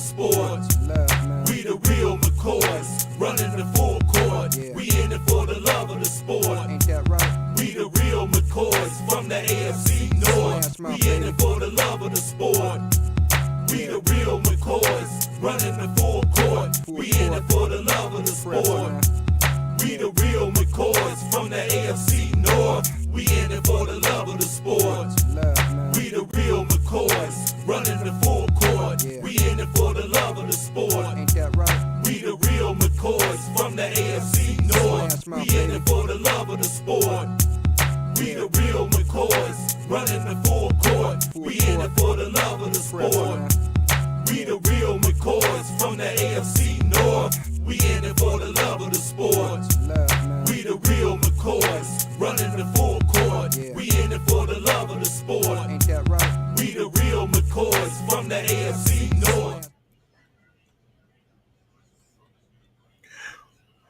sport. We the real McCoys, running the full court. We in it for the love of the sport. Ain't that right? We the real McCoys from the AFC North. We in it for the love of the sport. We the real McCoys, running the full court. We in it for the love of the sport. We the real McCoys from the AFC North. We in it for the love of the sport. We the real McCoys, running the full court. We in it for the love of the sport. Ain't that right? We the real McCoys from the AFC North. We in it for the love of the sport. We the real McCoys, running the full court. We in it for the love of the sport. We the real McCoys from the AFC North. We in it for the love of the sport. We the real McCoys, running the full court. We in it for the love of the sport. Ain't that right? We the real McCoys from the AFC North.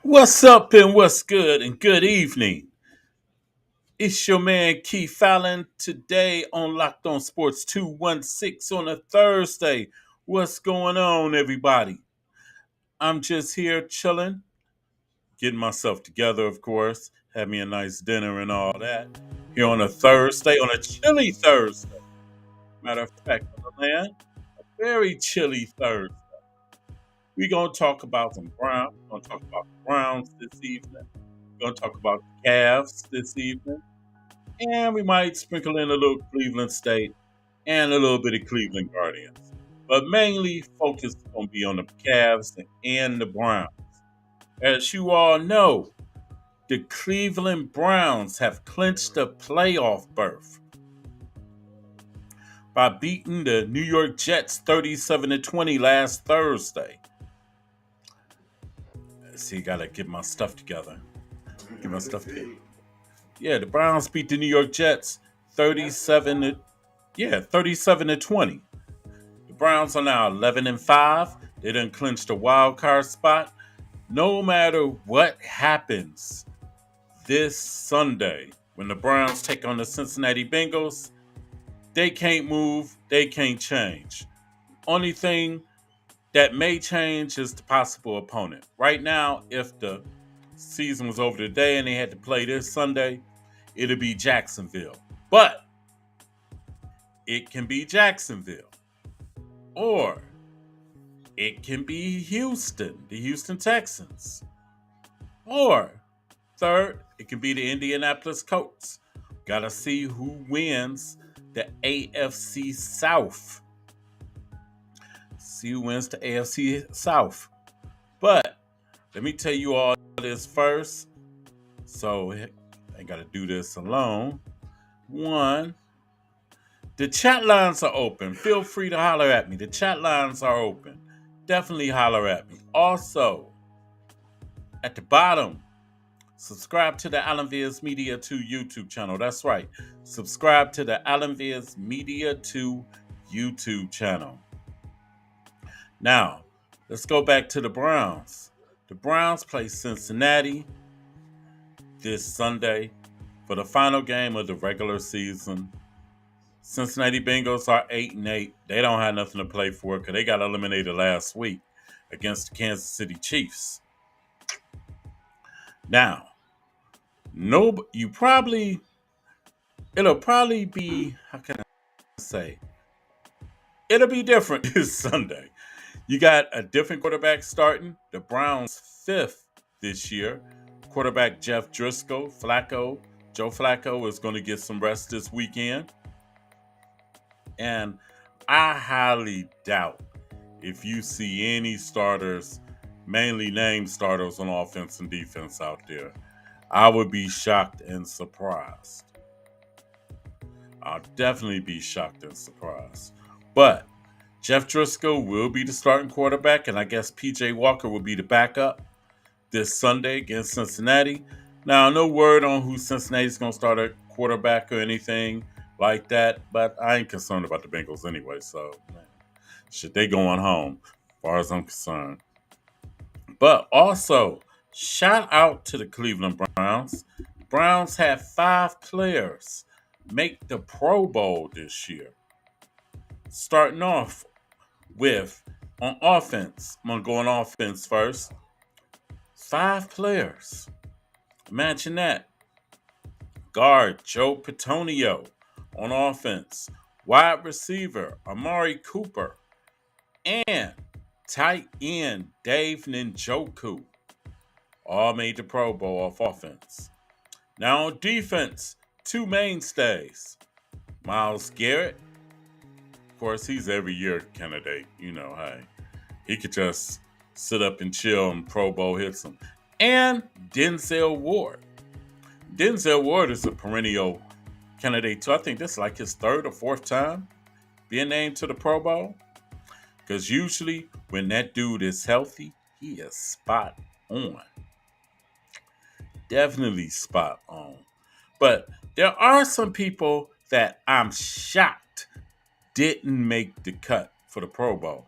What's up and what's good and good evening. It's your man Keith Fallon today on Loc'd On Sports 216 on a Thursday. What's going on, everybody? I'm just here chilling, getting myself together, of course. Had me a nice dinner and all that. Here on a Thursday, on a chilly Thursday. Matter of fact, on the land, a very chilly Thursday. We're going to talk about some Browns. We're going to talk about the Browns this evening. We're going to talk about the Cavs this evening. And we might sprinkle in a little Cleveland State and a little bit of Cleveland Guardians. But mainly focus is going to be on the Cavs and the Browns. As you all know, the Cleveland Browns have clinched a playoff berth by beating the New York Jets 37-20 last Thursday. Let's see, gotta get my stuff together. Yeah, the Browns beat the New York Jets 37-20. The Browns are now 11-5. They done clinched a wild card spot. No matter what happens this Sunday when the Browns take on the Cincinnati Bengals, they can't move, they can't change. Only thing that may change is the possible opponent. Right now, if the season was over today and they had to play this Sunday, it'll be Jacksonville. But it can be Jacksonville. Or it can be Houston, the Houston Texans. Or third, it can be the Indianapolis Colts. Gotta see who wins the AFC South. See who wins the AFC South. But let me tell you all this first. So I gotta do this alone. One, the chat lines are open. Feel free to holler at me. The chat lines are open. Definitely holler at me. Also, at the bottom, subscribe to the Alan Viz Media 2 YouTube channel. That's right. Subscribe to the Alan Viz Media 2 YouTube channel. Now, let's go back to the Browns. The Browns play Cincinnati this Sunday for the final game of the regular season. Cincinnati Bengals are 8-8. They don't have nothing to play for because they got eliminated last week against the Kansas City Chiefs. Now, it'll probably be, how can I say? It'll be different this Sunday. You got a different quarterback starting. The Browns' fifth this year. Quarterback Jeff Driscoll, Joe Flacco is going to get some rest this weekend. And I highly doubt if you see any starters, mainly named starters on offense and defense out there. I would be shocked and surprised. I'll definitely be shocked and surprised. But Jeff Driscoll will be the starting quarterback, and I guess P.J. Walker will be the backup this Sunday against Cincinnati. Now, no word on who Cincinnati's going to start at quarterback or anything like that, but I ain't concerned about the Bengals anyway, so shit, they going home as far as I'm concerned. But also, shout out to the Cleveland Browns. The Browns had 5 players make the Pro Bowl this year. Starting off with On offense, I'm going to go on offense first. 5 players. Imagine that. Guard Joe Petonio on offense. Wide receiver Amari Cooper. And tight end Dave Njoku. All made the Pro Bowl off offense. Now on defense, 2 mainstays. Myles Garrett. Of course, he's every year candidate. Hey, he could just sit up and chill and Pro Bowl hits him. And Denzel Ward. Denzel Ward is a perennial candidate too. I think this is like his 3rd or 4th time being named to the Pro Bowl. Because usually when that dude is healthy, he is spot on. Definitely spot on. But there are some people that I'm shocked didn't make the cut for the Pro Bowl.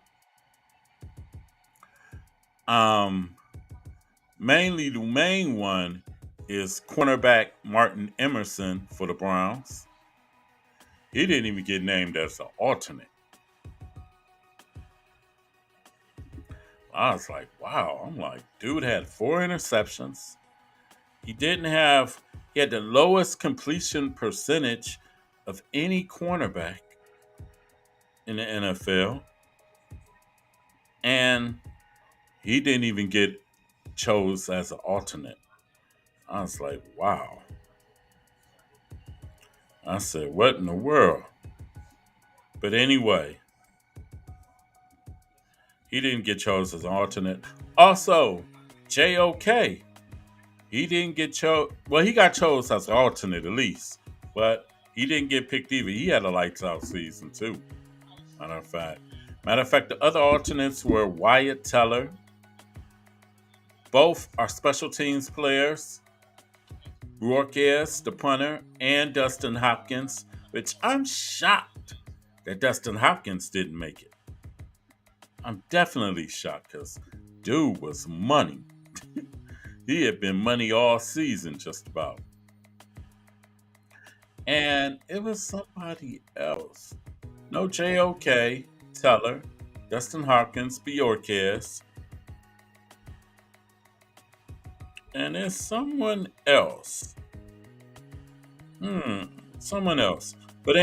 Mainly the main one is cornerback Martin Emerson for the Browns. He didn't even get named as an alternate. I was like, wow. I'm like, dude had 4 interceptions. He had the lowest completion percentage of any cornerback in the NFL. And he didn't even get chose as an alternate. I was like, wow. I said, what in the world? But anyway, he didn't get chosen as an alternate. Also, JOK, he didn't get chosen. Well, he got chosen as an alternate at least, but he didn't get picked either. He had a lights out season too. Matter of fact, the other alternates were Wyatt Teller. Both are special teams players. Rorquez, the punter, and Dustin Hopkins, which I'm shocked that Dustin Hopkins didn't make it. I'm definitely shocked because dude was money. He had been money all season, just about. And it was somebody else. No JOK, Teller, Dustin Hopkins, Bjorquez. And there's someone else. Someone else. But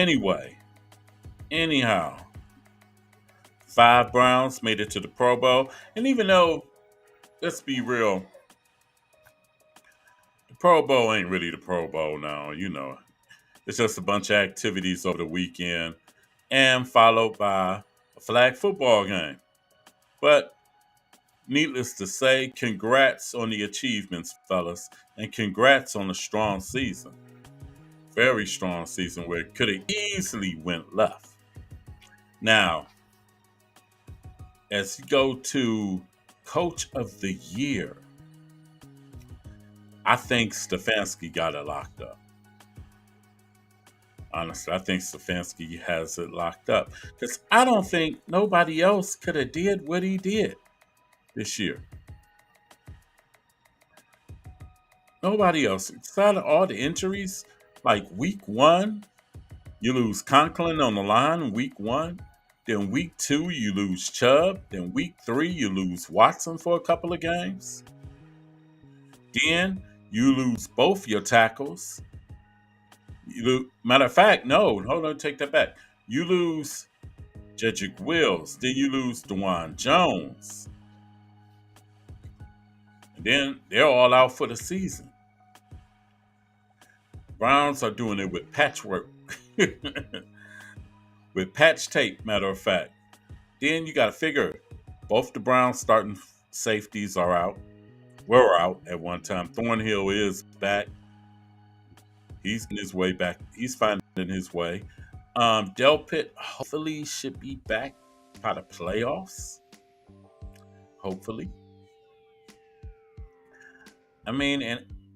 anyhow, 5 Browns made it to the Pro Bowl. And even though, let's be real, the Pro Bowl ain't really the Pro Bowl now, It's just a bunch of activities over the weekend and followed by a flag football game. But needless to say, congrats on the achievements, fellas, and congrats on a strong season. Very strong season where it could have easily went left. Now, as you go to Coach of the Year, I think Stefanski got it locked up. Honestly, I think Stefanski has it locked up because I don't think nobody else could have did what he did this year. Nobody else. Inside of all the injuries, like week 1, you lose Conklin on the line week 1. Then week 2, you lose Chubb. Then week 3, you lose Watson for a couple of games. Then you lose both your tackles. Matter of fact, no, hold on, take that back. You lose Jedrick Wills. Then you lose DeJuan Jones. And then they're all out for the season. Browns are doing it with patchwork. With patch tape, matter of fact. Then you got to figure both the Browns starting safeties are out. Were out at one time. Thornhill is back. He's in his way back. He's finding his way. Delpit hopefully should be back by the playoffs. Hopefully. I mean,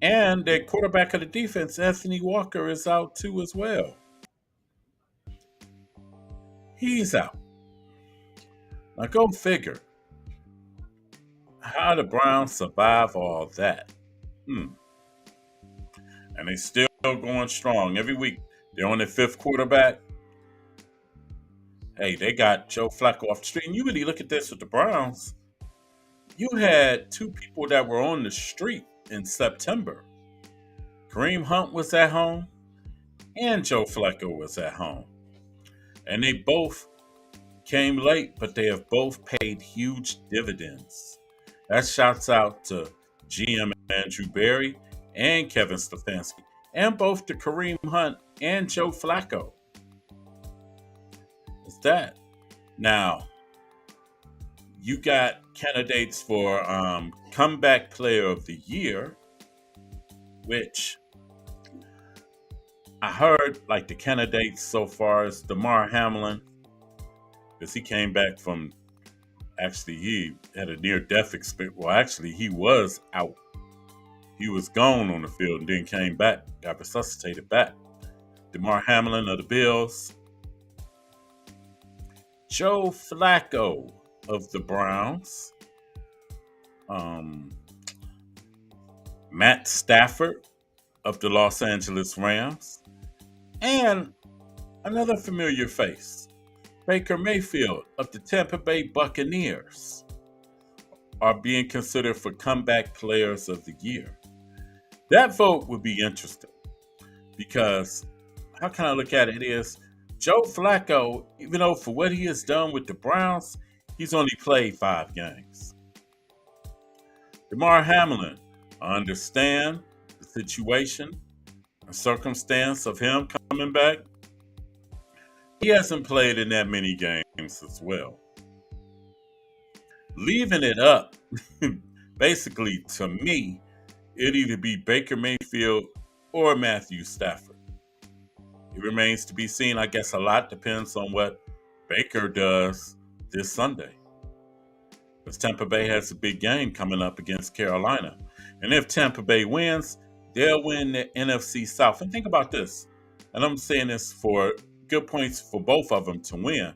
and the quarterback of the defense, Anthony Walker, is out too as well. He's out. Now go figure. How the Browns survive all that? And they still going strong every week. They're on their 5th quarterback. Hey, they got Joe Flacco off the street. And you really look at this with the Browns, you had two people that were on the street in September. Kareem Hunt was at home and Joe Flacco was at home. And they both came late, but they have both paid huge dividends. That shouts out to GM Andrew Berry and Kevin Stefanski, and both to Kareem Hunt and Joe Flacco. It's that. Now, you got candidates for Comeback Player of the Year, which I heard like the candidates so far is Damar Hamlin, because he came back from he had a near death experience. Well, actually, he was out. He was gone on the field and then came back, got resuscitated back. Damar Hamlin of the Bills. Joe Flacco of the Browns. Matt Stafford of the Los Angeles Rams. And another familiar face, Baker Mayfield of the Tampa Bay Buccaneers, are being considered for Comeback Players of the Year. That vote would be interesting because how can I look at it is Joe Flacco, even though for what he has done with the Browns, he's only played 5 games. Damar Hamlin, I understand the situation, the circumstance of him coming back. He hasn't played in that many games as well. Leaving it up, basically to me, it'd either be Baker Mayfield or Matthew Stafford. It remains to be seen. I guess a lot depends on what Baker does this Sunday. Because Tampa Bay has a big game coming up against Carolina. And if Tampa Bay wins, they'll win the NFC South. And think about this. And I'm saying this for good points for both of them to win.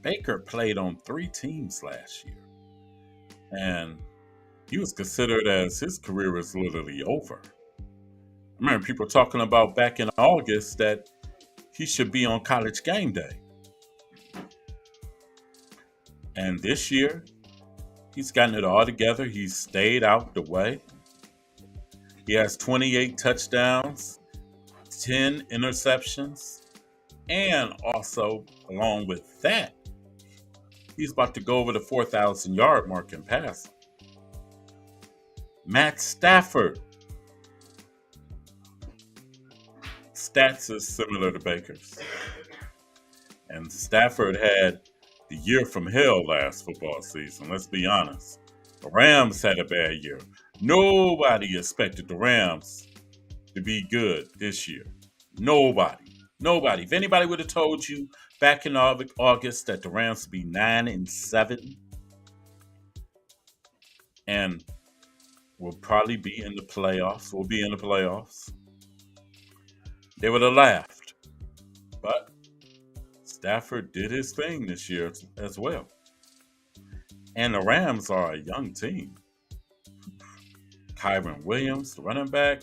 Baker played on 3 teams last year. And he was considered as his career was literally over. I remember people talking about back in August that he should be on College Game Day. And this year, he's gotten it all together. He's stayed out the way. He has 28 touchdowns, 10 interceptions, and also, along with that, he's about to go over the 4,000-yard mark in passing. Matt Stafford. Stats is similar to Baker's. And Stafford had the year from hell last football season, let's be honest. The Rams had a bad year. Nobody expected the Rams to be good this year. Nobody. If anybody would have told you back in August that the Rams would be 9-7 and will probably be in the playoffs, they would have laughed. But Stafford did his thing this year as well. And the Rams are a young team. Kyron Williams, the running back,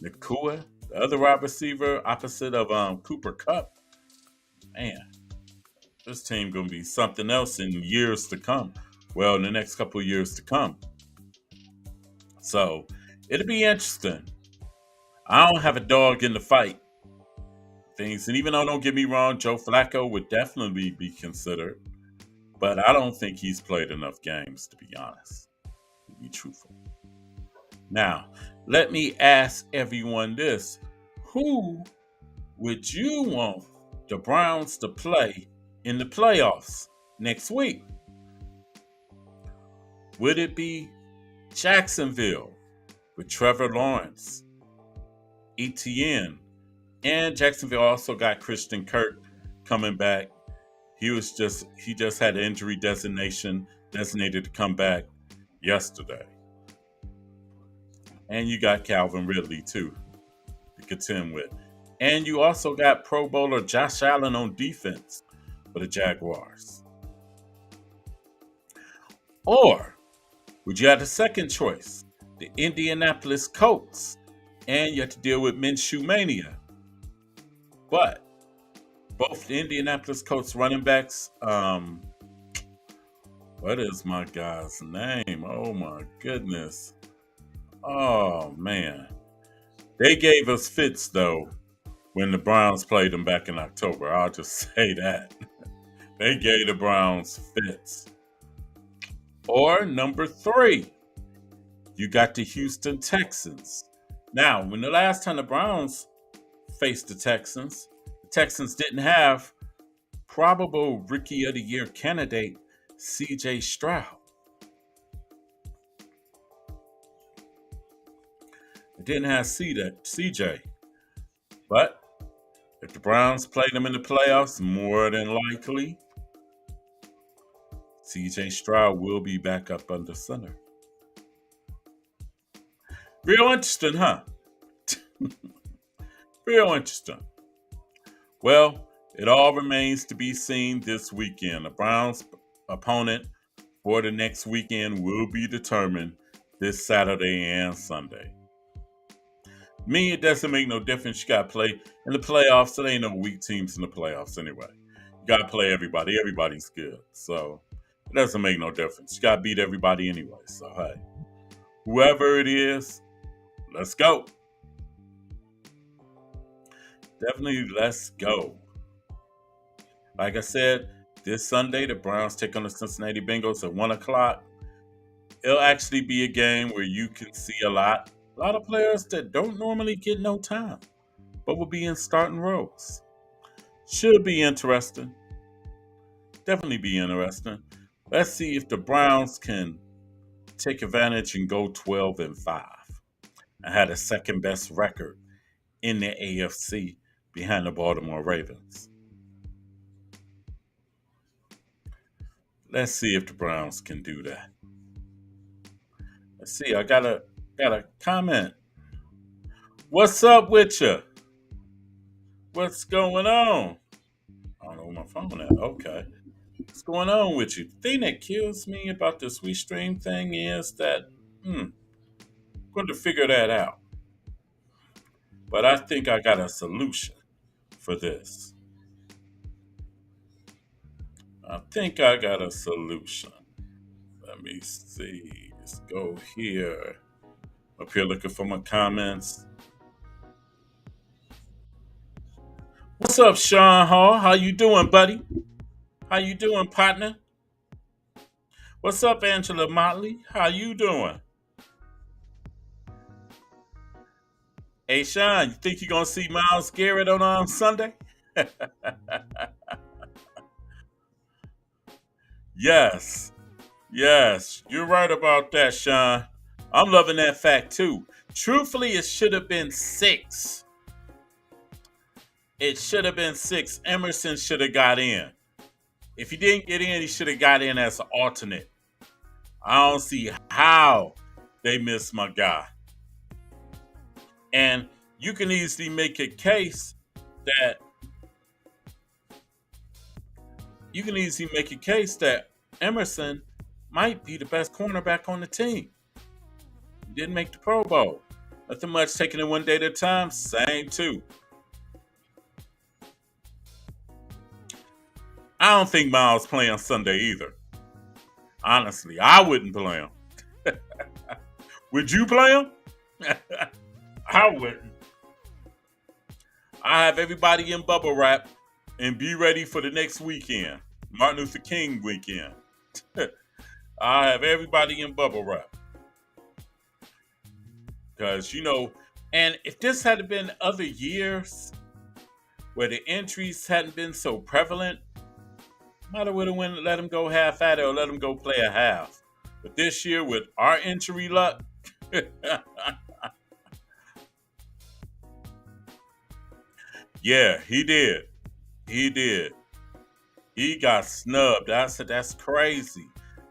Nakua, the other wide receiver, opposite of Cooper Kupp. Man, this team going to be something else in years to come. Well, in the next couple of years to come. So, it'll be interesting. I don't have a dog in the fight. Things, and even though, don't get me wrong, Joe Flacco would definitely be considered, but I don't think he's played enough games, to be honest, to be truthful. Now, let me ask everyone this. Who would you want the Browns to play in the playoffs next week? Would it be Jacksonville with Trevor Lawrence, Etienne, and Jacksonville also got Christian Kirk coming back. He just had an injury designated to come back yesterday. And you got Calvin Ridley too to contend with. And you also got Pro Bowler Josh Allen on defense for the Jaguars. Or would you have the second choice, the Indianapolis Colts, and you have to deal with Minshew Mania? But Both the Indianapolis Colts running backs. What is my guy's name? Oh my goodness. Oh man. They gave us fits though when the Browns played them back in October. I'll just say that. They gave the Browns fits. Or number three, you got the Houston Texans. Now, when the last time the Browns faced the Texans didn't have probable Rookie of the Year candidate CJ Stroud. It didn't have CJ. But if the Browns play them in the playoffs, more than likely, CJ Stroud will be back up under center. Real interesting, huh? Real interesting. Well, it all remains to be seen this weekend. The Browns' opponent for the next weekend will be determined this Saturday and Sunday. Me, it doesn't make no difference. You got to play in the playoffs. There ain't no weak teams in the playoffs anyway. You got to play everybody. Everybody's good. So it doesn't make no difference. You got to beat everybody anyway. So, hey, whoever it is, let's go. Definitely let's go. Like I said, this Sunday, the Browns take on the Cincinnati Bengals at 1 o'clock. It'll actually be a game where you can see a lot of players that don't normally get no time, but will be in starting roles. Should be interesting. Definitely be interesting. Let's see if the Browns can take advantage and go 12-5 and had the second best record in the AFC behind the Baltimore Ravens. Let's see if the Browns can do that. Let's see. I got a comment. What's up with you? What's going on? I don't know where my phone at. Okay. What's going on with you? The thing that kills me about this WeStream thing is that I'm going to figure that out. But I think I got a solution for this. I think I got a solution. Let me see. Let's go here. Up here looking for my comments. What's up, Sean Hall? How you doing, buddy? How you doing, partner? What's up, Angela Motley? How you doing? Hey, Sean, you think you're going to see Miles Garrett on Sunday? Yes. Yes. You're right about that, Sean. I'm loving that fact, too. Truthfully, it should have been 6. It should have been 6. Emerson should have got in. If he didn't get in, he should have got in as an alternate. I don't see how they missed my guy. And you can easily make a case that Emerson might be the best cornerback on the team. He didn't make the Pro Bowl. Nothing much, taking it one day at a time. Same too. I don't think Miles playing Sunday either. Honestly, I wouldn't play him. Would you play him? I wouldn't. I have everybody in bubble wrap and be ready for the next weekend, Martin Luther King weekend. I have everybody in bubble wrap. Because, and if this had been other years where the injuries hadn't been so prevalent, might have would have let him go half at it or let him go play a half. But this year, with our injury luck, yeah, he did. He did. He got snubbed. I said, that's crazy.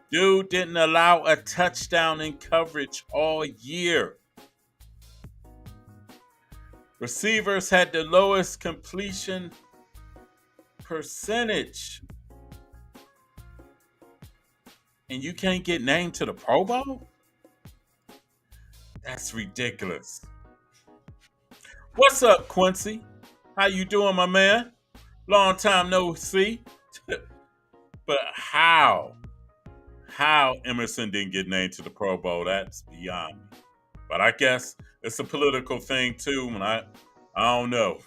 Dude didn't allow a touchdown in coverage all year. Receivers had the lowest completion percentage. And you can't get named to the Pro Bowl? That's ridiculous. What's up, Quincy? How you doing, my man? Long time no see. But how Emerson didn't get named to the Pro Bowl, that's beyond me. But I guess it's a political thing too, and I don't know.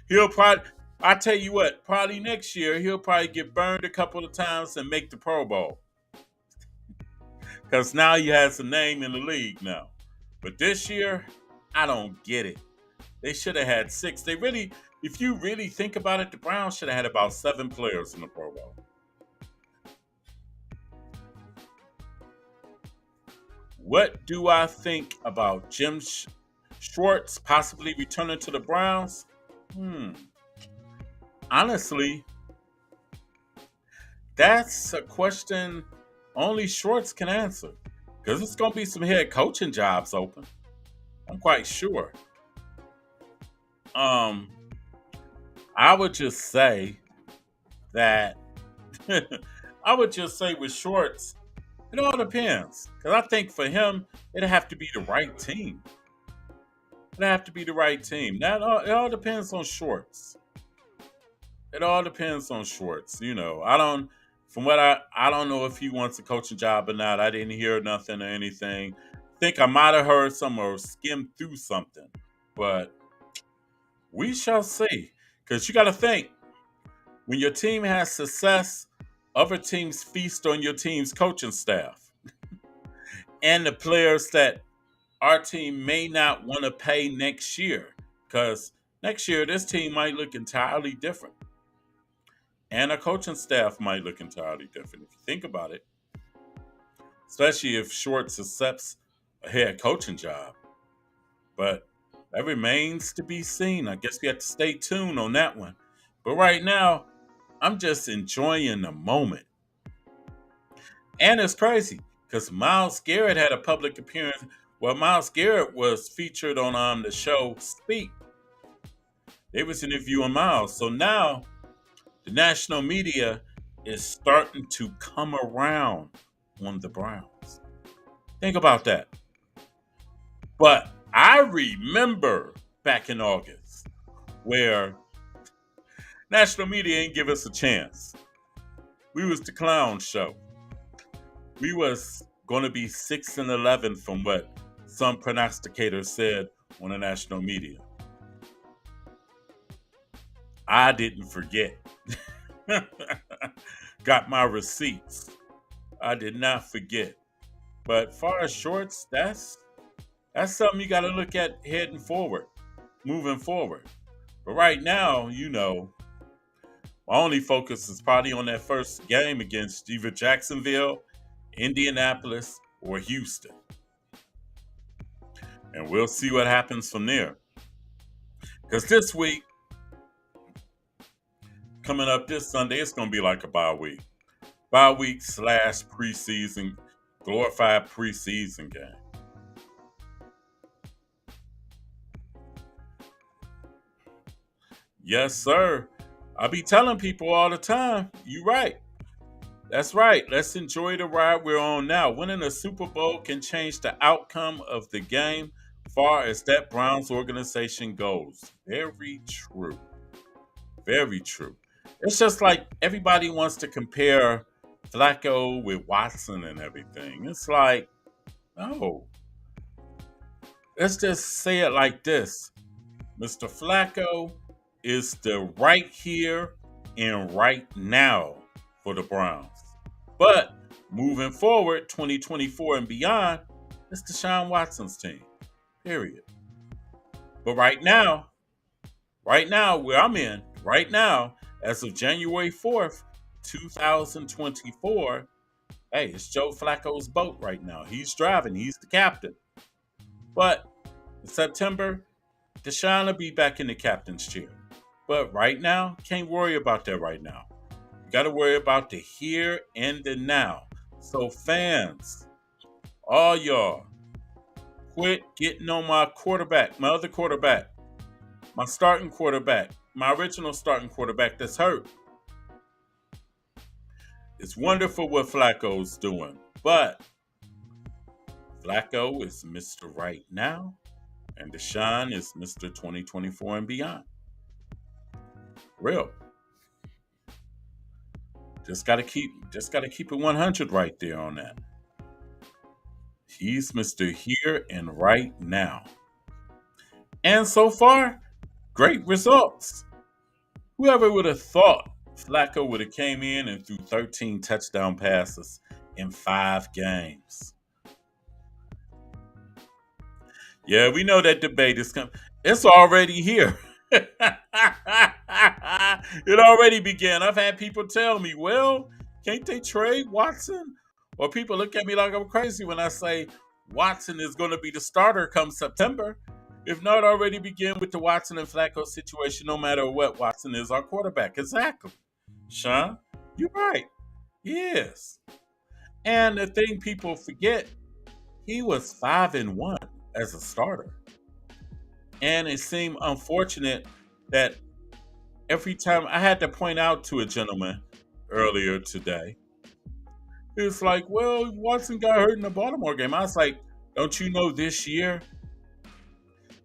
He'll probably I tell you what, probably next year he'll probably get burned a couple of times and make the Pro Bowl. Because now he has a name in the league now. But this year, I don't get it. They should have had six. They really, if you really think about it, the Browns should have had about seven players in the Pro Bowl. What do I think about Jim Schwartz possibly returning to the Browns? Hmm. Honestly, that's a question only Schwartz can answer. Because it's going to be some head coaching jobs open. I'm quite sure. Um, I would just say that I would just say with Schwartz, it all depends. Because I think for him, it'd have to be the right team. It'd have to be the right team. It all depends on Schwartz. It all depends on Schwartz. I don't. From what I don't know if he wants a coaching job or not. I didn't hear nothing or anything. I think I might have heard some or skimmed through something, but we shall see. Because you got to think when your team has success, other teams feast on your team's coaching staff and the players that our team may not want to pay next year. Because next year, this team might look entirely different. And a coaching staff might look entirely different if you think about it, especially if Schwartz accepts a head coaching job. But that remains to be seen. I guess we have to stay tuned on that one. But right now, I'm just enjoying the moment. And it's crazy because Miles Garrett had a public appearance. Well, Miles Garrett was featured on the show Speak. They was interviewing Miles. So now the national media is starting to come around on the Browns. Think about that. But I remember back in August where national media ain't give us a chance. We was the clown show. We was going to be 6-11 from what some prognosticators said on the national media. I didn't forget. Got my receipts. I did not forget. But far as Shorts, that's something you got to look at heading forward, moving forward. But right now, my only focus is probably on that first game against either Jacksonville, Indianapolis, or Houston. And we'll see what happens from there. Because this week, coming up this Sunday, it's going to be like a bye week. Bye week / preseason, glorified preseason game. Yes, sir. I be telling people all the time, you right. That's right. Let's enjoy the ride we're on now. Winning a Super Bowl can change the outcome of the game far as that Browns organization goes. Very true. Very true. It's just like everybody wants to compare Flacco with Watson and everything. It's like, no. Let's just say it like this. Mr. Flacco is the right here and right now for the Browns. But moving forward, 2024 and beyond, it's Deshaun Watson's team. Period. But right now, where I'm in, right now, as of January 4th, 2024, hey, it's Joe Flacco's boat right now. He's driving, he's the captain. But in September, Deshaun will be back in the captain's chair. But right now, can't worry about that right now. You got to worry about the here and the now. So, fans, all y'all, quit getting on my quarterback, my other quarterback, my starting quarterback, my original starting quarterback that's hurt. It's wonderful what Flacco's doing, but Flacco is Mr. Right Now, and Deshaun is Mr. 2024 and beyond. Real. Just gotta keep it 100 right there on that. He's Mr. Here and Right Now. And so far, great results. Whoever would have thought Flacco would have came in and threw 13 touchdown passes in 5 games? Yeah, we know that debate is coming. It's already here. It already began. I've had people tell me, well, can't they trade Watson? Or people look at me like I'm crazy when I say Watson is going to be the starter come September. If not already begin with the Watson and Flacco situation, no matter what, Watson is our quarterback. Exactly. Sean, you're right. He is. And the thing people forget, he was 5-1 as a starter. And it seemed unfortunate that every time I had to point out to a gentleman earlier today, it's like, well, Watson got hurt in the Baltimore game. I was like, don't you know this year,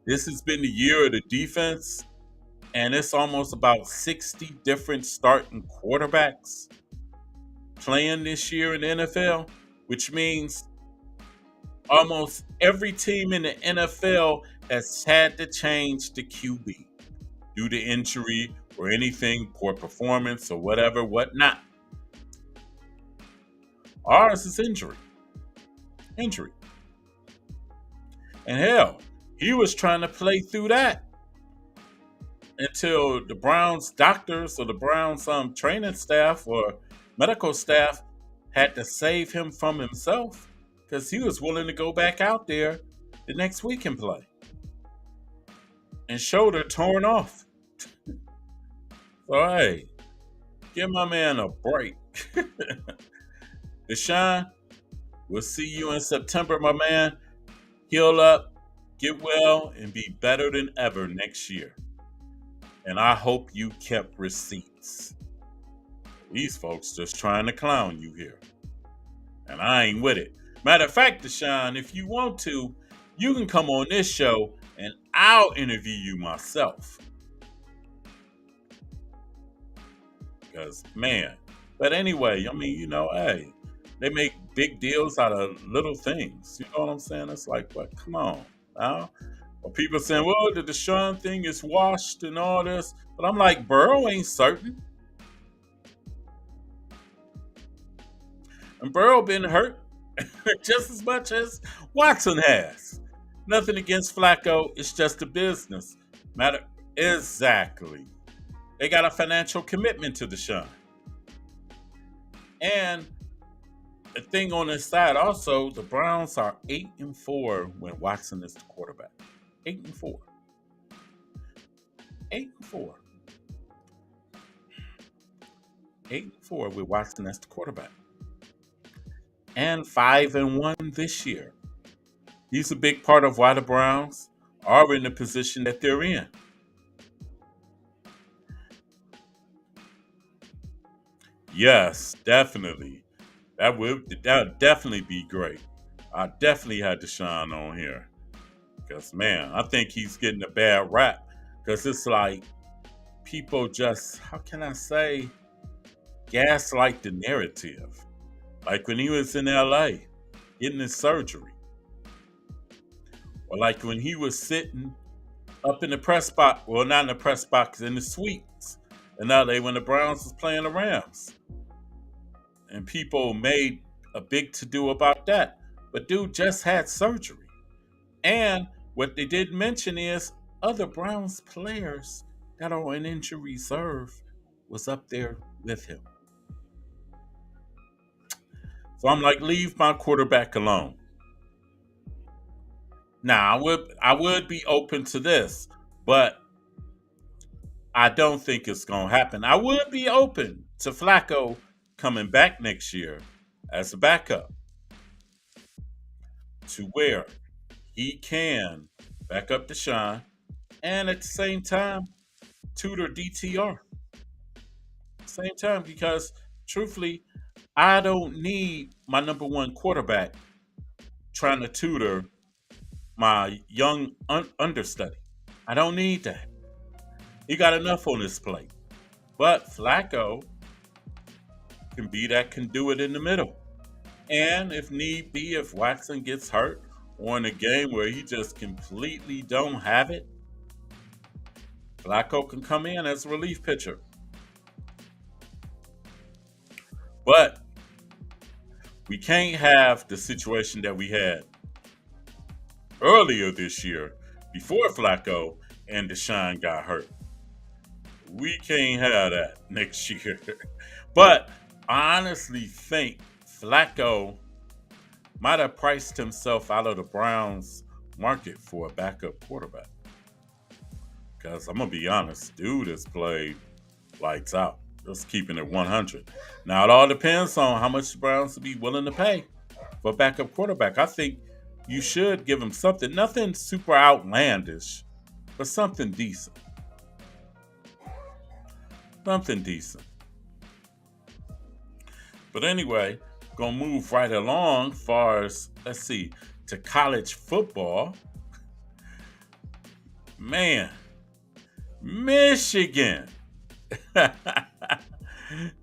this has been the year of the defense, and it's almost about 60 different starting quarterbacks playing this year in the NFL, which means almost every team in the NFL has had to change the QB due to injury or anything, poor performance or whatever, whatnot. Ours is injury. Injury. And hell, he was trying to play through that until the Browns doctors or the Browns training staff or medical staff had to save him from himself because he was willing to go back out there the next week and play. And shoulder torn off. So hey, give my man a break. Deshaun, we'll see you in September, my man. Heal up, get well, and be better than ever next year. And I hope you kept receipts. These folks just trying to clown you here. And I ain't with it. Matter of fact, Deshaun, if you want to, you can come on this show and I'll interview you myself. Because, man. But anyway, I mean, hey, they make big deals out of little things. You know what I'm saying? It's like, what? Come on. Now, or people saying, well, the Deshaun thing is washed and all this. But I'm like, Burrow ain't certain. And Burrow been hurt just as much as Watson has. Nothing against Flacco. It's just a business matter. Exactly. They got a financial commitment to Deshaun. And the thing on this side also, the Browns are 8-4 when Watson is the quarterback. 8-4. 8-4. 8-4 with Watson as the quarterback. And 5-1 this year. He's a big part of why the Browns are in the position that they're in. Yes, definitely. That would definitely be great. I definitely had Deshaun on here. Because man, I think he's getting a bad rap. Because it's like people just, how can I say, gaslight the narrative. Like when he was in LA getting his surgery. Or like when he was sitting up in the press box, well, not in the press box, in the suites in LA when the Browns was playing the Rams. And people made a big to do about that. But dude just had surgery. And what they didn't mention is other Browns players that are on injury reserve was up there with him. So I'm like, leave my quarterback alone. Now I would be open to this, but I don't think it's gonna happen. I would be open to Flacco coming back next year as a backup to where he can back up Deshaun and at the same time tutor DTR. Same time because truthfully, I don't need my number one quarterback trying to tutor my young understudy. I don't need that. He got enough on his plate. But Flacco can be that conduit in the middle. And if need be, if Watson gets hurt or in a game where he just completely don't have it, Flacco can come in as a relief pitcher. But we can't have the situation that we had earlier this year before Flacco and Deshaun got hurt. We can't have that next year. But I honestly think Flacco might have priced himself out of the Browns market for a backup quarterback. Because I'm going to be honest, dude has played lights out. Just keeping it 100. Now, it all depends on how much the Browns will be willing to pay for a backup quarterback. I think you should give him something, nothing super outlandish, but something decent. Something decent. But anyway, gonna move right along far as, let's see, to college football. Man, Michigan.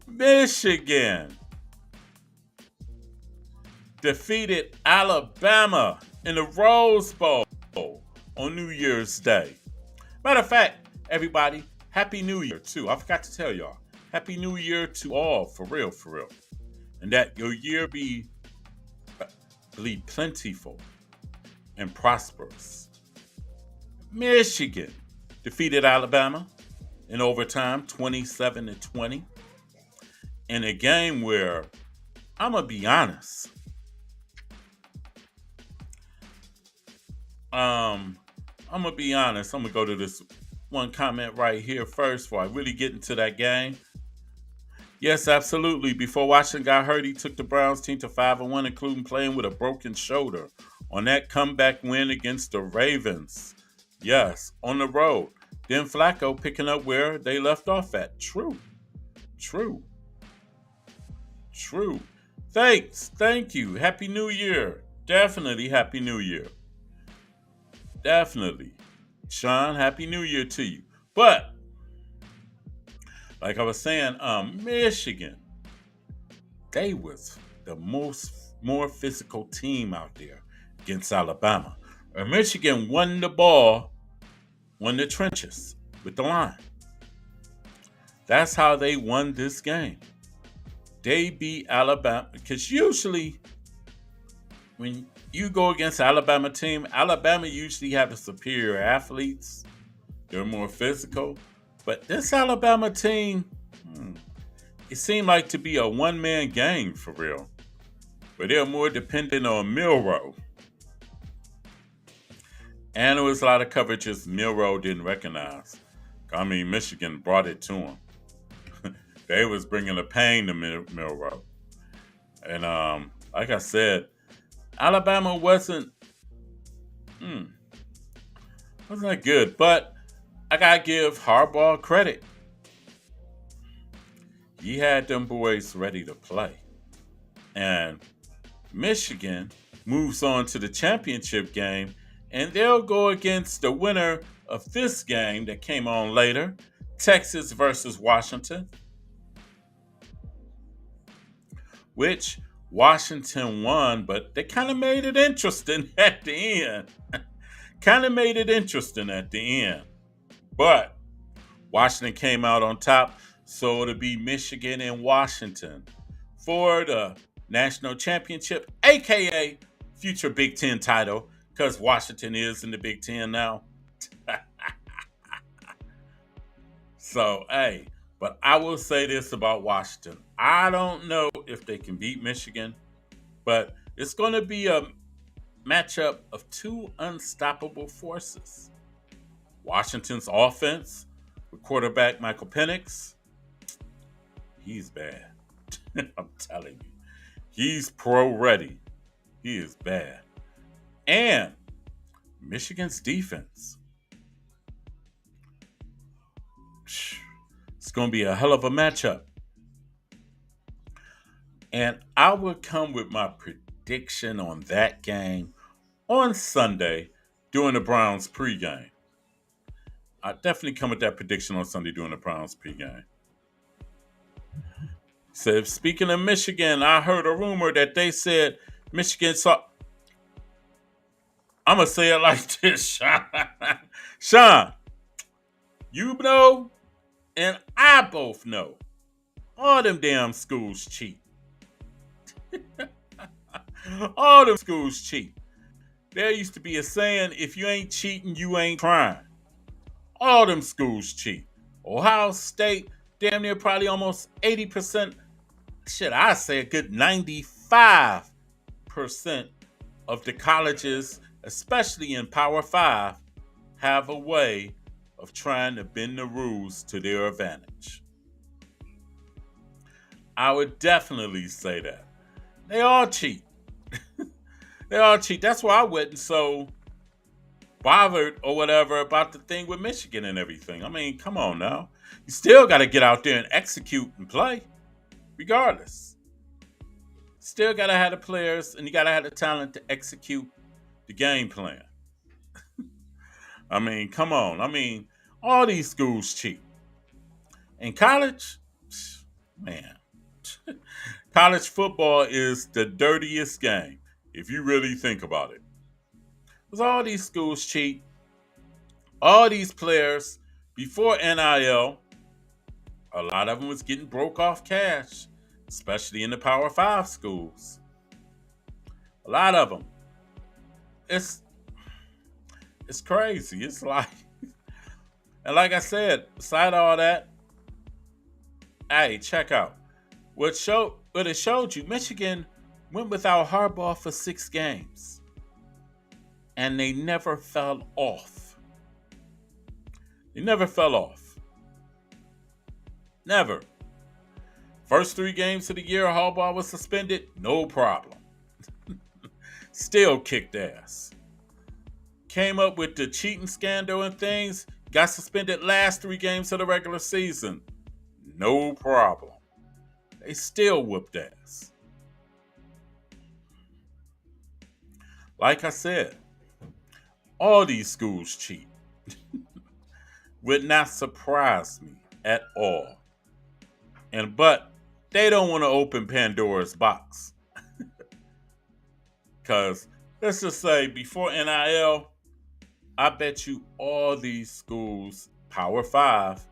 Michigan defeated Alabama in the Rose Bowl on New Year's Day. Matter of fact, everybody, Happy New Year too. I forgot to tell y'all. Happy New Year to all, for real, for real. And that your year be plentiful and prosperous. Michigan defeated Alabama in overtime, 27-20, in a game where I'm gonna be honest. I'm gonna be honest. I'm gonna go to this one comment right here first before I really get into that game. Yes, absolutely. Before Washington got hurt, he took the Browns team to 5-1, including playing with a broken shoulder on that comeback win against the Ravens. Yes, on the road. Then Flacco picking up where they left off at. True. Thanks. Thank you. Happy New Year. Definitely Happy New Year. Definitely. Sean, Happy New Year to you. But like I was saying, Michigan, they was the more physical team out there against Alabama. And Michigan won the ball, won the trenches with the line. That's how they won this game. They beat Alabama because usually when you go against Alabama team, Alabama usually have the superior athletes. They're more physical. But this Alabama team, it seemed like to be a one-man gang for real. But they're more dependent on Milroe. And there was a lot of coverages Milroe didn't recognize. I mean, Michigan brought it to him. They was bringing the pain to Milroe. And like I said, Alabama wasn't that good. But I got to give Harbaugh credit. He had them boys ready to play. And Michigan moves on to the championship game, and they'll go against the winner of this game that came on later, Texas versus Washington, which Washington won, but they kind of made it interesting at the end. But Washington came out on top, so it'll be Michigan and Washington for the national championship, aka future Big Ten title, because Washington is in the Big Ten now. So, hey, but I will say this about Washington. I don't know if they can beat Michigan, but it's going to be a matchup of two unstoppable forces. Washington's offense with quarterback Michael Penix, he's bad. I'm telling you. He's pro ready. He is bad. And Michigan's defense. It's going to be a hell of a matchup. And I will come with my prediction on that game on Sunday during the Browns pregame. I definitely come with that prediction on Sunday during the Browns pregame. So speaking of Michigan, I heard a rumor that they said Michigan saw. I'm gonna say it like this, Sean. Sean, you know, and I both know all them damn schools cheat. All them schools cheat. There used to be a saying: if you ain't cheating, you ain't trying. All them schools cheat. Ohio State, damn near probably almost 80%. Shit, I say a good 95% of the colleges, especially in Power 5, have a way of trying to bend the rules to their advantage. I would definitely say that. They all cheat. They all cheat. That's why I wasn't so bothered or whatever about the thing with Michigan and everything. I mean, come on now. You still got to get out there and execute and play, regardless. Still got to have the players and you got to have the talent to execute the game plan. I mean, come on. I mean, all these schools cheat. In college, man, college football is the dirtiest game if you really think about it. Because all these schools cheat, all these players before NIL, a lot of them was getting broke off cash, especially in the Power 5 schools. A lot of them. It's it's crazy. It's like, and like I said, beside all that, hey, check out what it showed you. Michigan went without Harbaugh for 6 games, and they never fell off. They never fell off. Never. First 3 games of the year, Harbaugh was suspended, no problem. Still kicked ass. Came up with the cheating scandal and things, got suspended last 3 games of the regular season. No problem. They still whooped ass. Like I said, all these schools cheat. Would not surprise me at all. But they don't want to open Pandora's box. Because let's just say before NIL, I bet you all these schools, Power 5,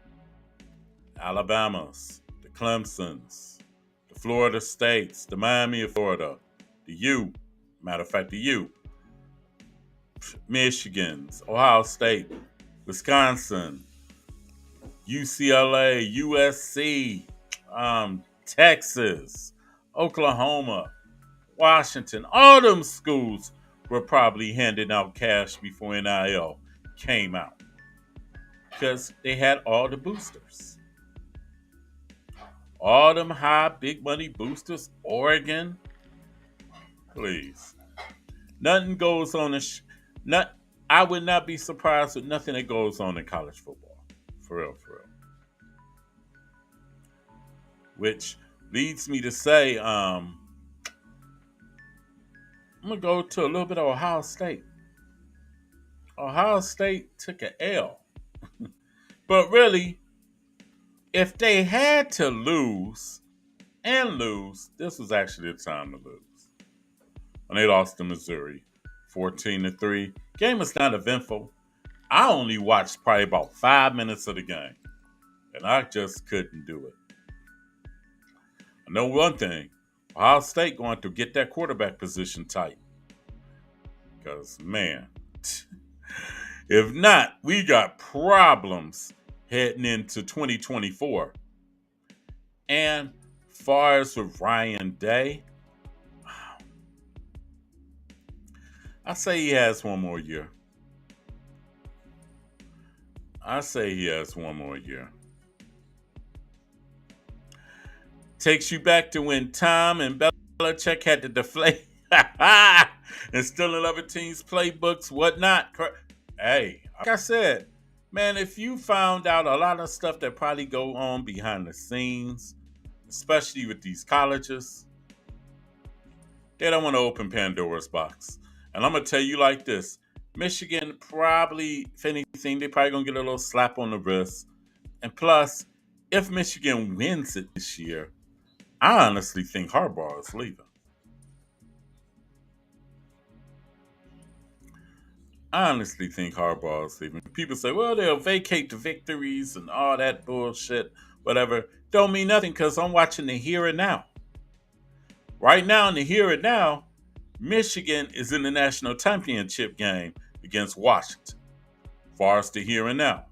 Alabamas, the Clemsons, the Florida States, the Miami of Florida, the U, matter of fact, the U, Michigan's, Ohio State, Wisconsin, UCLA, USC, Texas, Oklahoma, Washington, all them schools were probably handing out cash before NIL came out because they had all the boosters. All them high, big money boosters, Oregon, please. Nothing goes on I would not be surprised with nothing that goes on in college football. For real, for real. Which leads me to say, I'm going to go to a little bit of Ohio State. Ohio State took an L. But really, if they had to lose, this was actually the time to lose. And they lost to Missouri, 14-3. Game was not eventful. I only watched probably about 5 minutes of the game. And I just couldn't do it. I know one thing. Ohio State going to get that quarterback position tight. Because, man, if not, we got problems heading into 2024. And far as with Ryan Day, I say he has one more year. Takes you back to when Tom and Belichick had to deflate and still in other teams' playbooks, whatnot. Hey, like I said, man, if you found out a lot of stuff that probably go on behind the scenes, especially with these colleges, they don't want to open Pandora's box. And I'm going to tell you like this. Michigan probably, if anything, they probably going to get a little slap on the wrist. And plus, if Michigan wins it this year, I honestly think Harbaugh is leaving. I honestly think Harbaugh is leaving. People say, well, they'll vacate the victories and all that bullshit, whatever. Don't mean nothing because I'm watching the here and now. Right now, in the here and now, Michigan is in the national championship game against Washington. Far as the here and now.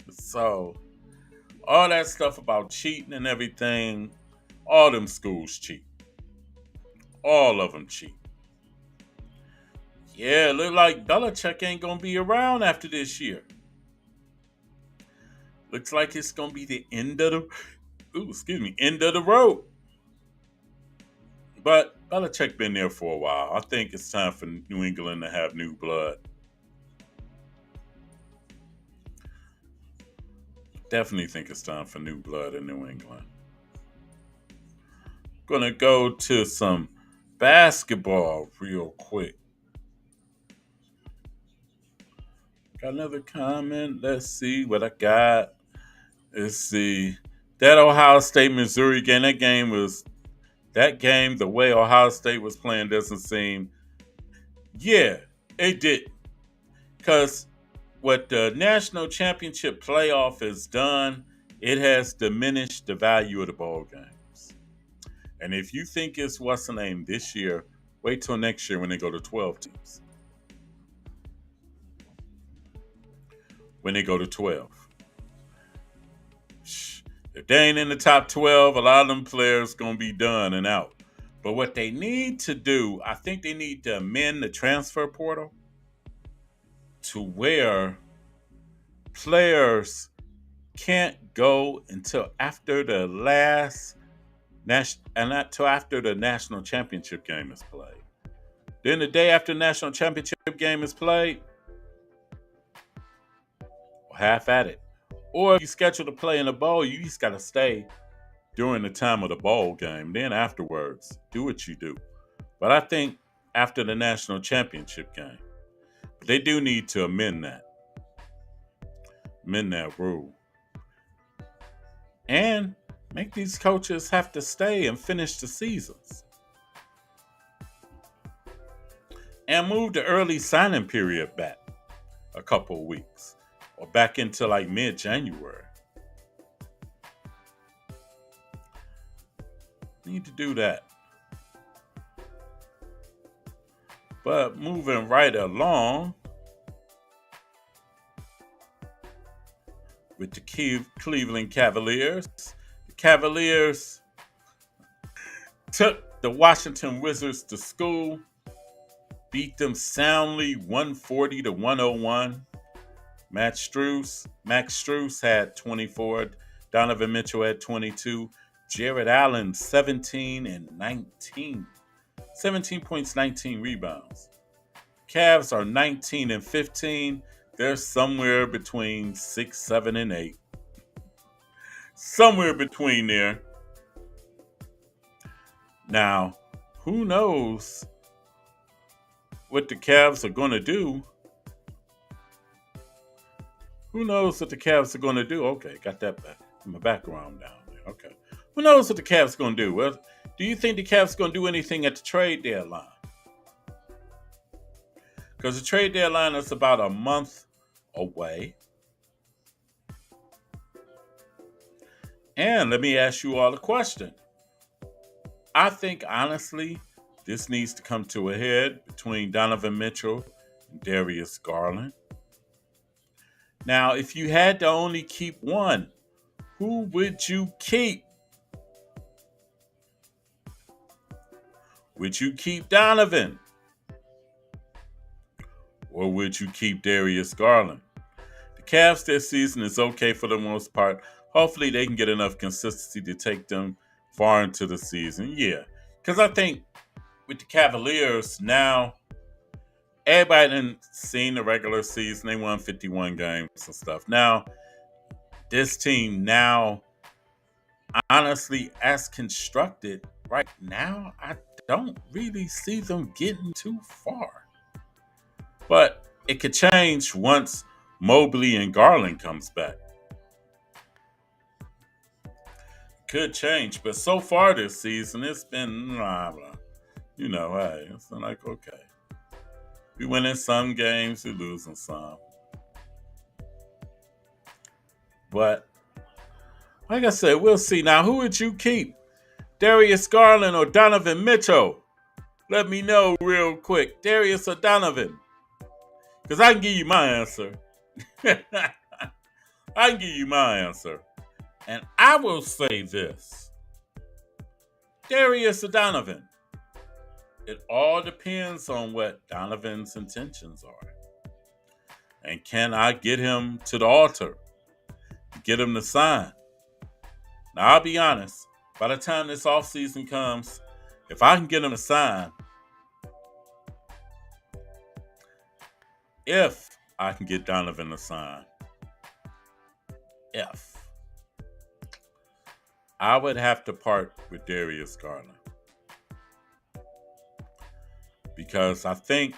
So, all that stuff about cheating and everything, all them schools cheat. All of them cheat. Yeah, look like Belichick ain't gonna be around after this year. Looks like it's gonna be the end of the road. But Belichick been there for a while. I think it's time for New England to have new blood. Definitely think it's time for new blood in New England. Gonna go to some basketball real quick. Got another comment. Let's see what I got. Let's see. That Ohio State Missouri game, the way Ohio State was playing doesn't seem. Yeah, it did. Because what the national championship playoff has done, it has diminished the value of the ball games. And if you think it's what's the name this year, wait till next year when they go to 12 teams. When they go to 12. If they ain't in the top 12, a lot of them players going to be done and out. But what they need to do, I think they need to amend the transfer portal to where players can't go until after the not till after the national championship game is played. Then the day after the national championship game is played, half at it. Or if you schedule to play in a bowl, you just got to stay during the time of the bowl game. Then afterwards, do what you do. But I think after the national championship game, they do need to amend that rule. And make these coaches have to stay and finish the seasons. And move the early signing period back a couple of weeks or back into like mid-January. Need to do that. But moving right along with the Cleveland Cavaliers. The Cavaliers took the Washington Wizards to school, beat them soundly 140 to 101. Max Strus had 24. Donovan Mitchell had 22. Jared Allen 17 and 19. 17 points, 19 rebounds. Cavs are 19 and 15. They're somewhere between 6, 7, and 8. Somewhere between there. Now, who knows what the Cavs are going to do? Who knows what the Cavs are going to do? Okay, got that back. My background down there. Okay. Who knows what the Cavs are going to do? Well, do you think the Cavs are going to do anything at the trade deadline? Because the trade deadline is about a month away. And let me ask you all a question. I think, honestly, this needs to come to a head between Donovan Mitchell and Darius Garland. Now, if you had to only keep one, who would you keep? Would you keep Donovan? Or would you keep Darius Garland? The Cavs this season is okay for the most part. Hopefully they can get enough consistency to take them far into the season. Yeah. Because I think with the Cavaliers now, everybody done seen the regular season. They won 51 games and stuff. Now, this team now, honestly, as constructed right now, I don't really see them getting too far. But it could change once Mobley and Garland comes back. Could change, but so far this season, it's been blah, blah. Hey, it's been like, okay. We winning some games, we losing some. But like I said, we'll see. Now, who would you keep? Darius Garland or Donovan Mitchell? Let me know real quick. Darius or Donovan? Because I can give you my answer. I can give you my answer. And I will say this. Darius or Donovan? It all depends on what Donovan's intentions are. And can I get him to the altar? Get him to sign? Now, I'll be honest. By the time this offseason comes, if I can get him to sign, if I can get Donovan to sign, I would have to part with Darius Garland. Because I think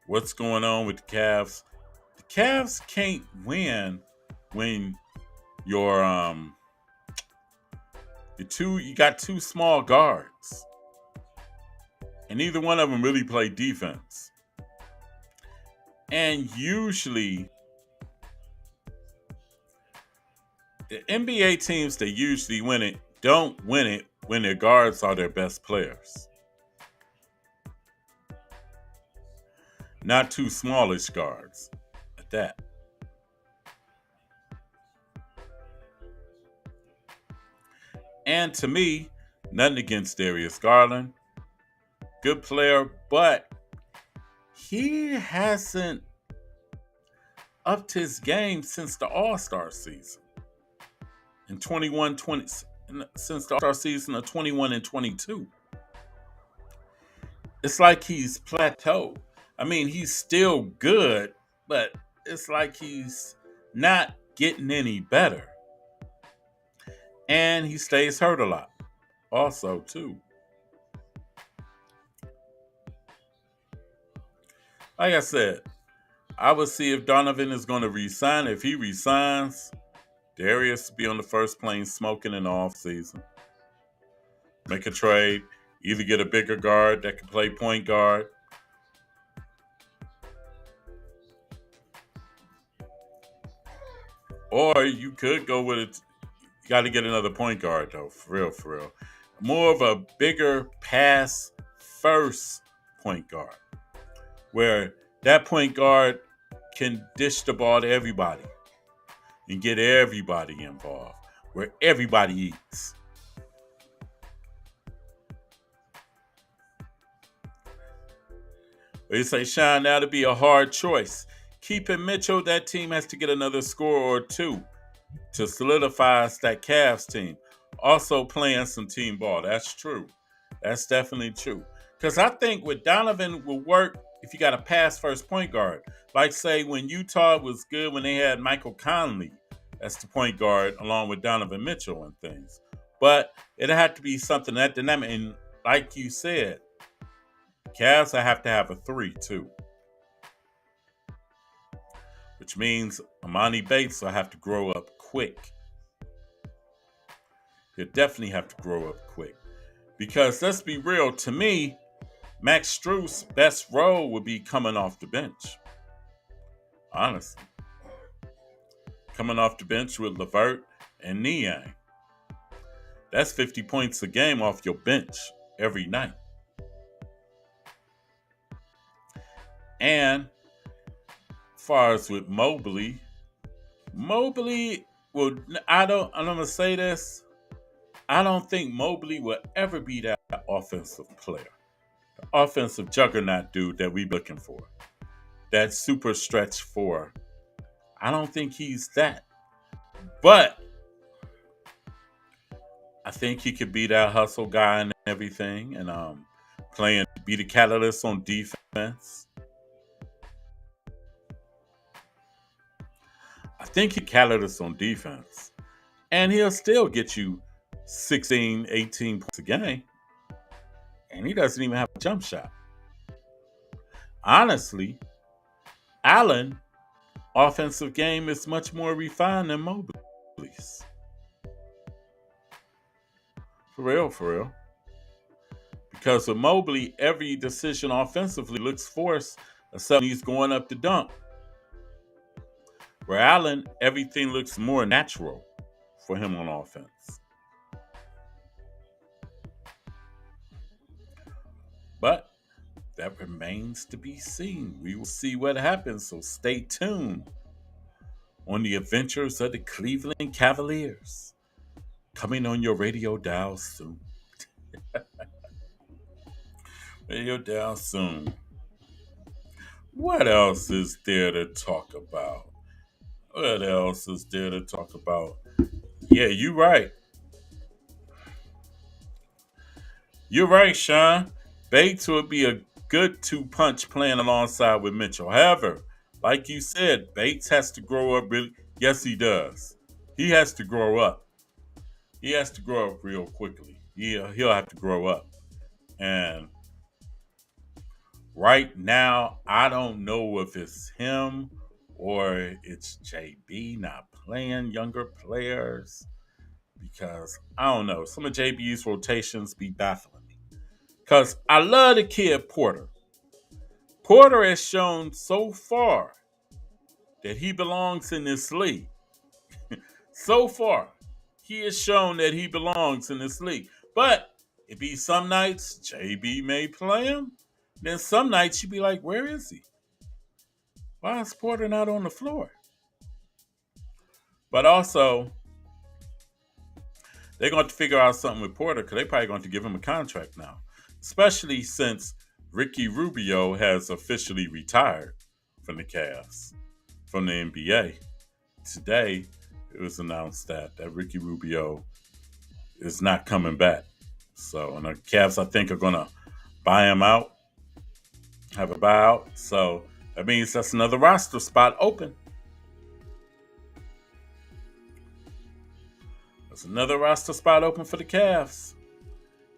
what's going on with the Cavs can't win when you got two small guards. And neither one of them really play defense. And usually the NBA teams that usually win it don't win it when their guards are their best players. Not two smallish guards at that. And to me, nothing against Darius Garland. Good player, but he hasn't upped his game since the All-Star season. Since the All-Star season of 21 and 22. It's like he's plateaued. I mean, he's still good, but it's like he's not getting any better. And he stays hurt a lot. Also, too. Like I said, I would see if Donovan is going to resign. If he resigns, Darius will be on the first plane smoking in the offseason. Make a trade. Either get a bigger guard that can play point guard. Or you could go with it. You got to get another point guard, though. For real. More of a bigger pass first point guard. Where that point guard can dish the ball to everybody. And get everybody involved. Where everybody eats. They say, Sean, that'll be a hard choice. Keeping Mitchell, that team has to get another scorer or two to solidify that Cavs team. Also playing some team ball. That's true. That's definitely true. Because I think with Donovan will work if you got a pass first point guard. Like, say, when Utah was good when they had Michael Conley as the point guard along with Donovan Mitchell and things. But it had to be something that dynamic. And like you said, Cavs, I have to have a 3, too. Which means Amani Bates will have to grow up quick. He'll definitely have to grow up quick. Because let's be real, to me, Max Strus's best role would be coming off the bench. Honestly. Coming off the bench with LeVert and Niang. That's 50 points a game off your bench every night. And as far as with Mobley will. I'm gonna say this. I don't think Mobley will ever be that offensive player, the offensive juggernaut dude that we're looking for. That super stretch 4. I don't think he's that. But I think he could be that hustle guy and everything, and be the catalyst on defense. I think he catalyst on defense. And he'll still get you 16, 18 points a game. And he doesn't even have a jump shot. Honestly, Allen's offensive game is much more refined than Mobley's. For real, for real. Because with Mobley, every decision offensively looks forced, except when he's going up the dunk. Where Allen, everything looks more natural for him on offense. But that remains to be seen. We will see what happens, so stay tuned on the adventures of the Cleveland Cavaliers. Coming on your radio dial soon. Radio dial soon. What else is there to talk about? What else is there to talk about? Yeah, you're right. You're right, Sean. Bates would be a good two punch playing alongside with Mitchell. However, like you said, Bates has to grow up really. Yes, he does. He has to grow up. He has to grow up real quickly. He'll have to grow up. And right now, I don't know if it's him or it's JB not playing younger players because I don't know. Some of JB's rotations be baffling me. Because I love the kid Porter. Porter has shown so far that he belongs in this league. So far, he has shown that he belongs in this league. But it be some nights JB may play him. Then some nights you be like, where is he? Why is Porter not on the floor? But also, they're going to figure out something with Porter because they're probably going to give him a contract now. Especially since Ricky Rubio has officially retired from the Cavs, from the NBA. Today, it was announced that Ricky Rubio is not coming back. So, and the Cavs, I think, are going to buy him out, have a buyout. So, that means that's another roster spot open. There's another roster spot open for the Cavs.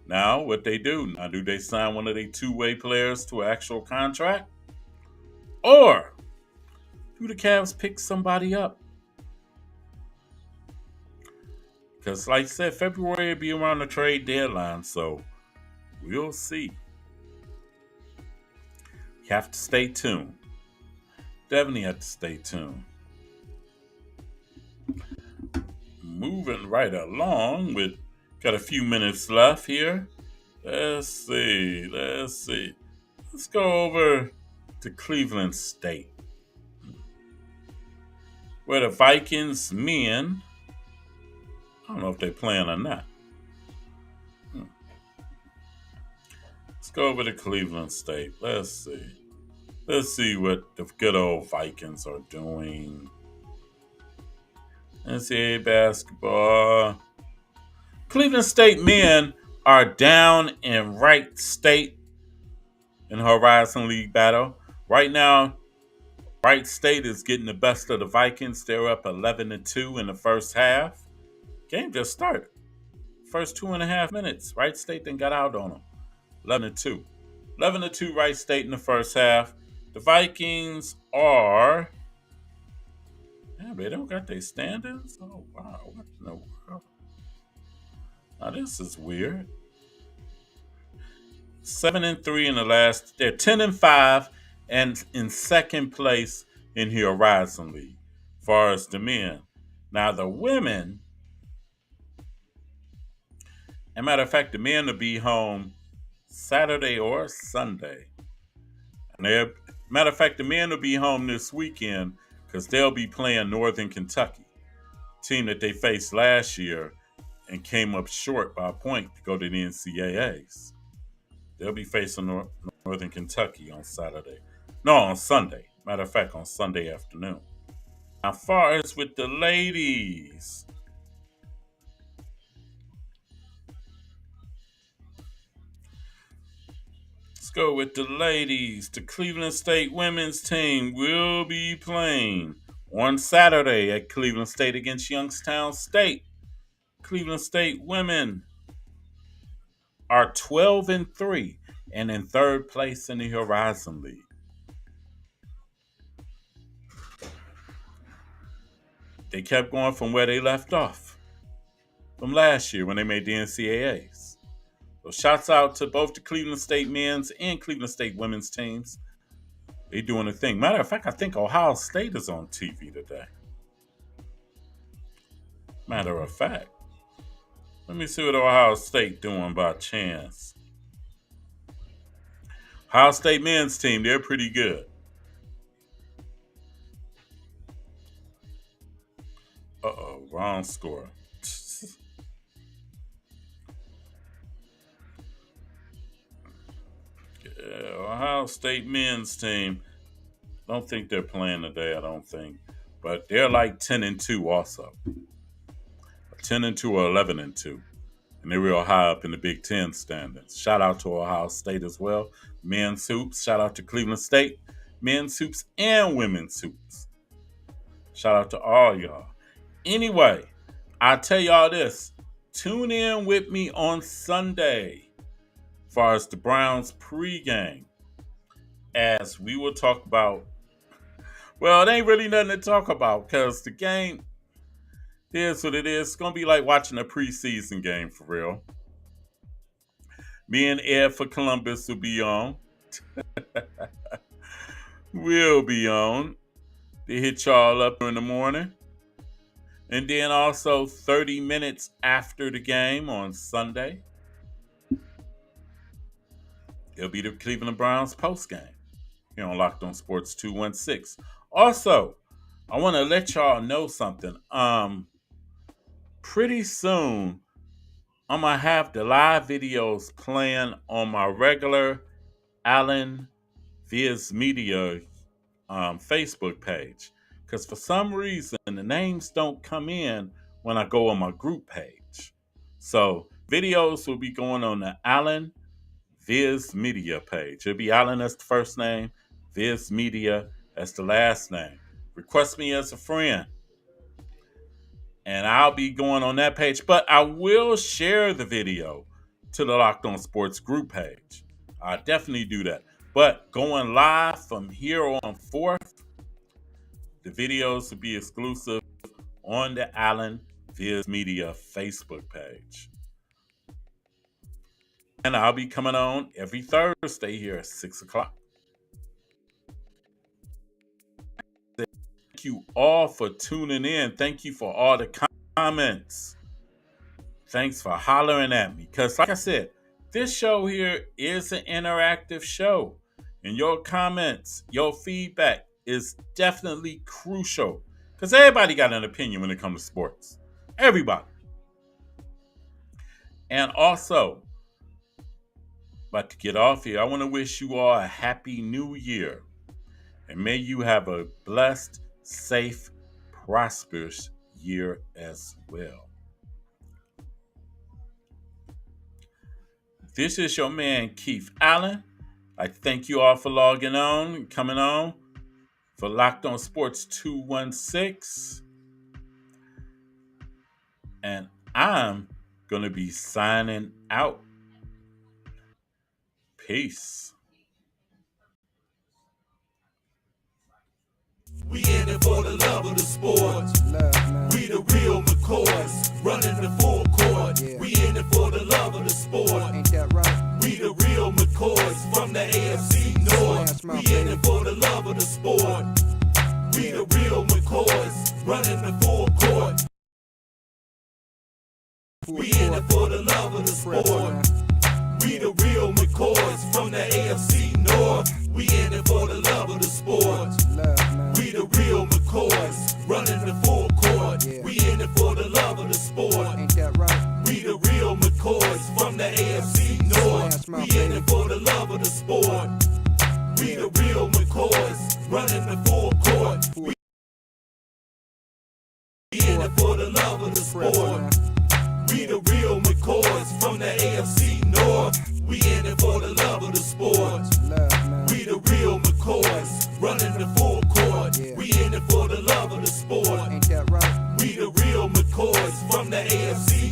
Now, what they do? Now, do they sign one of their two-way players to an actual contract? Or do the Cavs pick somebody up? Because, like I said, February will be around the trade deadline, so we'll see. You have to stay tuned. Definitely have to stay tuned. Moving right along with got a few minutes left here. Let's see. Let's go over to Cleveland State, where the Vikings men, I don't know if they're playing or not. Let's go over to Cleveland State. Let's see. Let's see what the good old Vikings are doing. NCAA basketball. Cleveland State men are down in Wright State in Horizon League battle. Right now, Wright State is getting the best of the Vikings. They're up 11-2 in the first half. Game just started. First 2.5 minutes, Wright State then got out on them. 11-2. 11-2 Wright State in the first half. The Vikings are... Yeah, they don't got their standings? Oh, wow. What in the world? Now, this is weird. 7-3 in the last... They're 10-5 and in second place in the Horizon League, as far as the men. Now, the women... As a matter of fact, the men will be home Saturday or Sunday. And matter of fact, the men will be home this weekend because they'll be playing Northern Kentucky, team that they faced last year and came up short by a point to go to the NCAAs. They'll be facing Northern Kentucky on Saturday. No, on Sunday. Matter of fact, on Sunday afternoon. Now, as far as with the ladies, let's go with the ladies. The Cleveland State women's team will be playing on Saturday at Cleveland State against Youngstown State. Cleveland State women are 12-3 and in third place in the Horizon League. They kept going from where they left off. from last year when they made the NCAAs. So shouts out to both the Cleveland State men's and Cleveland State women's teams. They doing a thing. Matter of fact, I think Ohio State is on TV today. Matter of fact. Let me see what Ohio State doing by chance. Ohio State men's team, they're pretty good. Uh-oh, wrong score. Yeah, Ohio State men's team. Don't think they're playing today, I don't think. But they're like 10-2 also. 10-2 or 11-2. And they're real high up in the Big Ten standings. Shout out to Ohio State as well. Men's hoops. Shout out to Cleveland State. Men's hoops and women's hoops. Shout out to all y'all. Anyway, I'll tell y'all this. Tune in with me on Sunday as far as the Browns pregame. As we will talk about, well, it ain't really nothing to talk about because the game is what it is. It's going to be like watching a preseason game for real. Me and Ed for Columbus will be on. We'll be on to hit y'all up in the morning. And then also 30 minutes after the game on Sunday, it'll be the Cleveland Browns postgame here on Loc'd On Sports 216. Also, I want to let y'all know something. Pretty soon, I'm going to have the live videos playing on my regular Allen Viz Media Facebook page. Because for some reason, the names don't come in when I go on my group page. So videos will be going on the Allen Viz Media page. It'll be Allen as the first name, Viz Media as the last name. Request me as a friend. And I'll be going on that page. But I will share the video to the Loc'd On Sports group page. I'll definitely do that. But going live from here on forth, the videos will be exclusive on the Allen Viz Media Facebook page. And I'll be coming on every Thursday here at 6 o'clock. Thank you all for tuning in. Thank you for all the comments. Thanks for hollering at me. Because like I said, this show here is an interactive show. And your comments, your feedback is definitely crucial. Because everybody got an opinion when it comes to sports. Everybody. And also, about to get off here, I want to wish you all a happy new year. And may you have a blessed, safe, prosperous year as well. This is your man, Keith Allen. I thank you all for logging on and coming on for Loc'd On Sports 216. And I'm going to be signing out. Peace. We in it for the love of the sport. We the real McCoys, running the full court. Yeah. We in it for the love of the sport. Ain't that right? We the real McCoys from the AFC North. We in it for the love of the sport. We the real McCoys, running the full court. We in it for the love of the sport. We the real McCoys from the AFC North. We in it for the love of the sport. We the real McCoys, running the full court. Yeah. We in it for the love of the sport. Ain't that right? We the real McCoys from the AFC North. We in it for the love of the sport. We the real McCoys, running the full court. We in it for the love of the sport. We the real McCoys from the AFC North. We in it for the love of the sport. We the real McCoys, running the full court. Yeah. We in it for the love of the sport. Ain't that right? We the real McCoys from the AFC